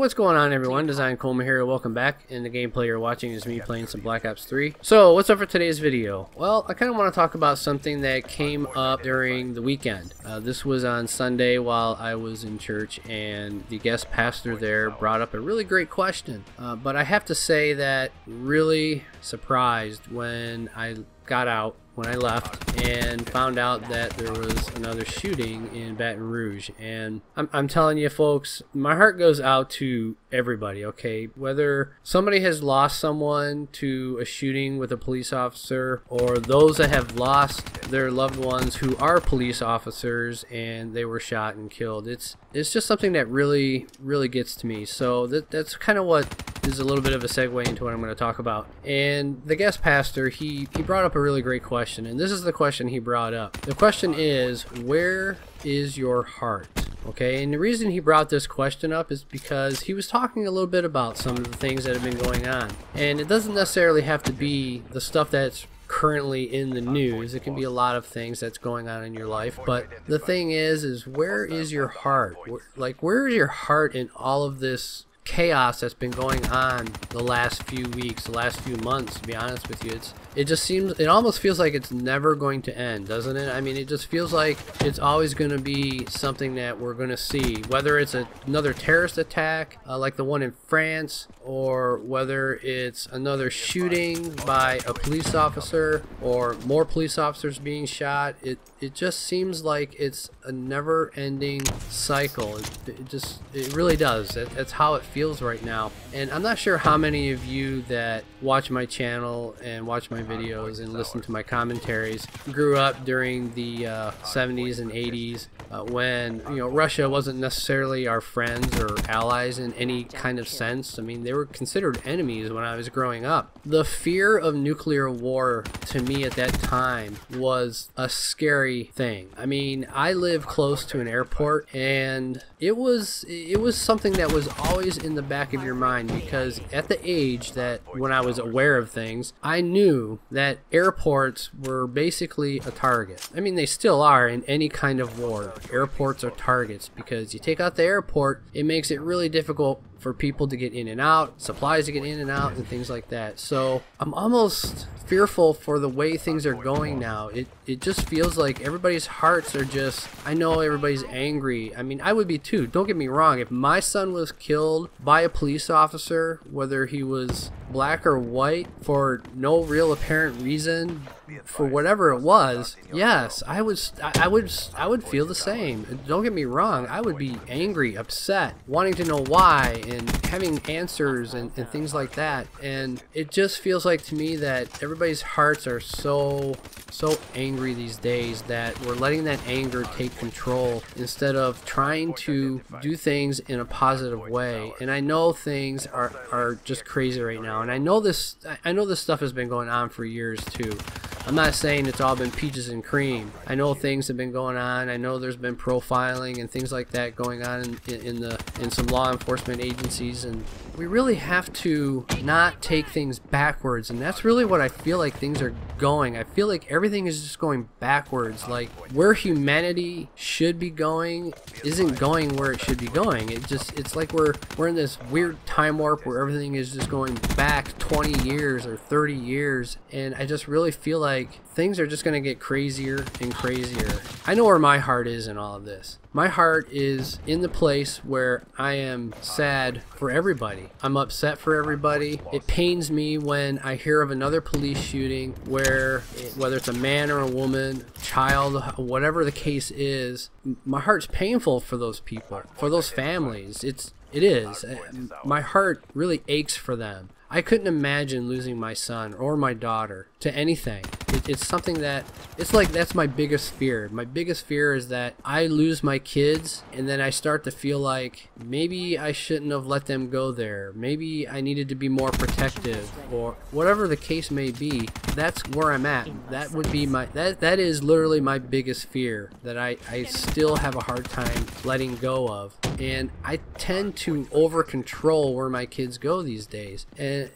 what's going on, everyone? Designedcoma here. Welcome back. And the gameplay you're watching is me playing some Black Ops 3. So what's up for today's video? Well, I kind of want to talk about something that came up during the weekend. This was on Sunday while I was in church, and the guest pastor there brought up a really great question. But I have to say that really surprised when I got out, when I left, and found out that there was another shooting in Baton Rouge. And I'm telling you folks, my heart goes out to everybody, okay? Whether somebody has lost someone to a shooting with a police officer, or those that have lost their loved ones who are police officers and they were shot and killed. It's just something that really gets to me. So that's kind of what is a little bit of a segue into what I'm going to talk about. And the guest pastor, he brought up a really great question, and this is the question he brought up. The question is, where is your heart? Okay, and the reason he brought this question up is because he was talking a little bit about some of the things that have been going on. And it doesn't necessarily have to be the stuff that's currently in the news. It can be a lot of things that's going on in your life, but the thing is where is your heart? Where is your heart in all of this chaos that's been going on the last few weeks, the last few months, to be honest with you? It almost feels like it's never going to end, doesn't it? I mean, it just feels like it's always going to be something that we're going to see, whether it's another terrorist attack like the one in France, or whether it's another shooting by a police officer, or more police officers being shot. It just seems like it's a never-ending cycle. It really does. That's how it feels right now. And I'm not sure how many of you that watch my channel and watch my videos and listen to my commentaries grew up during the 70s and 80s when, you know, Russia wasn't necessarily our friends or allies in any kind of sense. I mean, they were considered enemies when I was growing up. The fear of nuclear war to me at that time was a scary thing. I mean, I live close to an airport, and it was something that was always in the back of your mind, because at the age that when I was aware of things, I knew that airports were basically a target. I mean, they still are in any kind of war. Airports are targets, because you take out the airport, it makes it really difficult for people to get in and out, supplies to get in and out, and things like that. So I'm almost fearful for the way things are going now. It just feels like everybody's hearts are just, I know everybody's angry. I mean, I would be too. Don't get me wrong. If my son was killed by a police officer, whether he was black or white, for no real apparent reason, for whatever it was, yes, I would feel the same. Don't get me wrong. I would be angry, upset, wanting to know why, and having answers and things like that. And it just feels like to me that everybody's hearts are so angry these days that we're letting that anger take control instead of trying to do things in a positive way. And I know things are just crazy right now, and I know this stuff has been going on for years too. I'm not saying it's all been peaches and cream. I know things have been going on. I know there's been profiling and things like that going on in some law enforcement agencies, and we really have to not take things backwards, and that's really what I feel like things are going. I feel like everything is just going backwards. Like, where humanity should be going isn't going where it should be going. It's like we're in this weird time warp where everything is just going back 20 years or 30 years, and I just really feel like things are just going to get crazier and crazier. I know where my heart is in all of this. My heart is in the place where I am sad for everybody. I'm upset for everybody. It pains me when I hear of another police shooting where, whether it's a man or a woman, child, whatever the case is, my heart's painful for those people, for those families. It is. My heart really aches for them. I couldn't imagine losing my son or my daughter to anything. It's something that, it's like, that's my biggest fear. My biggest fear is that I lose my kids, and then I start to feel like maybe I shouldn't have let them go there. Maybe I needed to be more protective, or whatever the case may be. That's where I'm at. That would be that is literally my biggest fear, that I still have a hard time letting go of. And I tend to over control where my kids go these days, and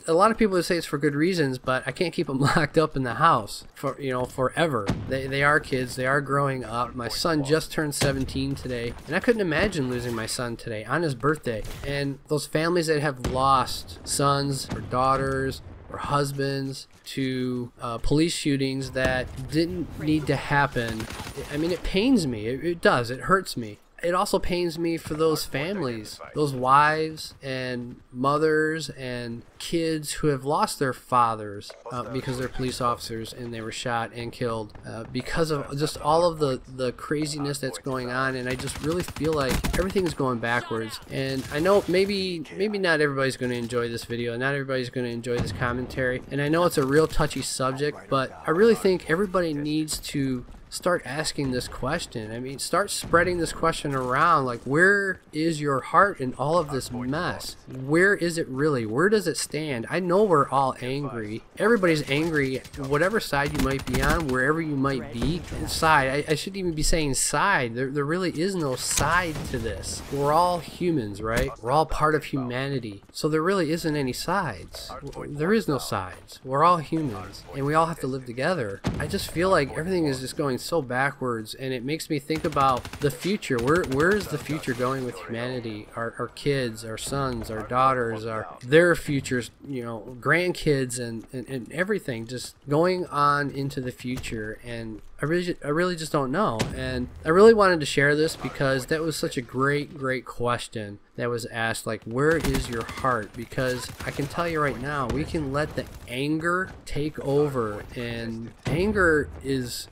a lot of people say it's for good reasons, but I can't keep them locked up up in the house for, you know, forever. They are kids. They are growing up. My son just turned 17 today, and I couldn't imagine losing my son today on his birthday. And those families that have lost sons or daughters or husbands to police shootings that didn't need to happen, I mean, it pains me. It does. It hurts me. It also pains me for those families, those wives and mothers and kids who have lost their fathers because they're police officers and they were shot and killed because of just all of the craziness that's going on. And I just really feel like everything's going backwards. And I know maybe not everybody's going to enjoy this video, not everybody's going to enjoy this commentary, and I know it's a real touchy subject, but I really think everybody needs to start asking this question. I mean, start spreading this question around, like, where is your heart in all of this mess? Where is it really? Where does it stand? I know we're all angry. Everybody's angry, whatever side you might be on, wherever you might be. Side, I shouldn't even be saying side. There really is no side to this. We're all humans, right? We're all part of humanity. So there really isn't any sides. There is no sides. We're all humans, and we all have to live together. I just feel like everything is just going so backwards, and it makes me think about the future. Where is the future going with humanity? Our kids, our sons, our daughters, their futures, you know, grandkids, and everything just going on into the future. And I really just don't know. And I really wanted to share this because that was such a great question that was asked, like, where is your heart? Because I can tell you right now, we can let the anger take over, and anger is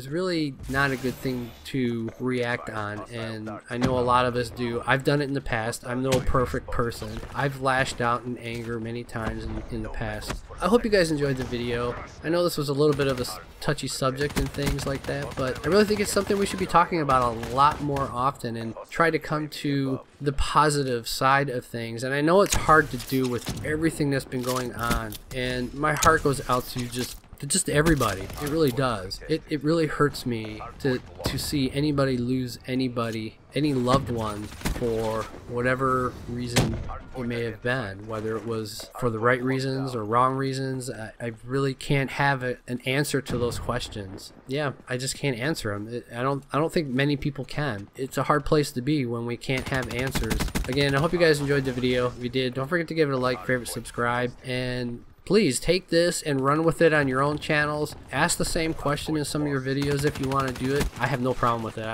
really not a good thing to react on, and I know a lot of us do. I've done it in the past. I'm no perfect person. I've lashed out in anger many times in the past. I hope you guys enjoyed the video. I know this was a little bit of a touchy subject and things like that, but I really think it's something we should be talking about a lot more often and try to come to the positive side of things. And I know it's hard to do with everything that's been going on, and my heart goes out to just everybody. It really does. It really hurts me to see anybody lose anybody, any loved one, for whatever reason it may have been, whether it was for the right reasons or wrong reasons. I really can't have an answer to those questions. Yeah, I just can't answer them. I don't think many people can. It's a hard place to be when we can't have answers. Again, I hope you guys enjoyed the video. If you did, don't forget to give it a like, favorite, subscribe, and please take this and run with it on your own channels. Ask the same question in some of your videos if you want to do it. I have no problem with it.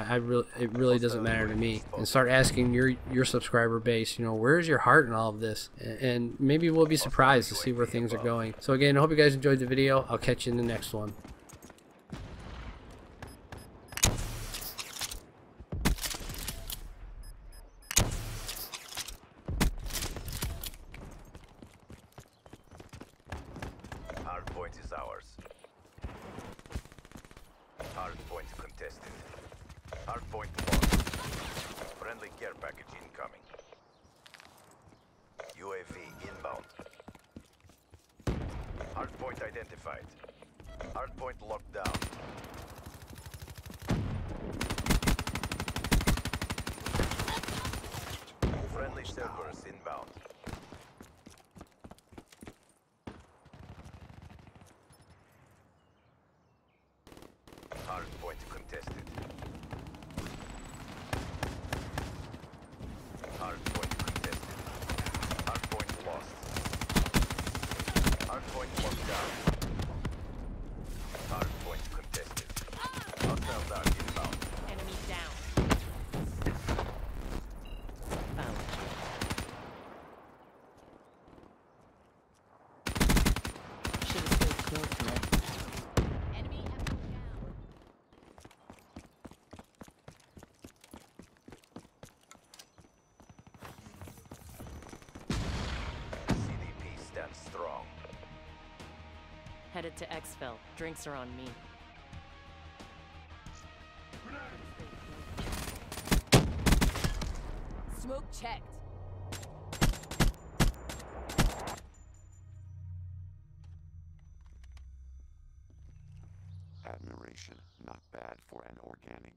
It really doesn't matter to me. And start asking your subscriber base, you know, where's your heart in all of this? And maybe we'll be surprised to see where things are going. So again, I hope you guys enjoyed the video. I'll catch you in the next one. Hardpoint is ours. Hardpoint contested. Hardpoint lost. Friendly care package incoming. UAV inbound. Hardpoint identified. Hardpoint locked down. Friendly Cerberus inbound. Hardpoint contested. Hardpoint contested. Hardpoint lost. Hardpoint locked down. Hardpoint contested. Hostile dart inbound. Enemy down. Found you. Should have stayed close, man. Enemy have come down. CDP stands strong. Headed to Xfil. Drinks are on me. Smoke checked. Admiration, not bad for an organic.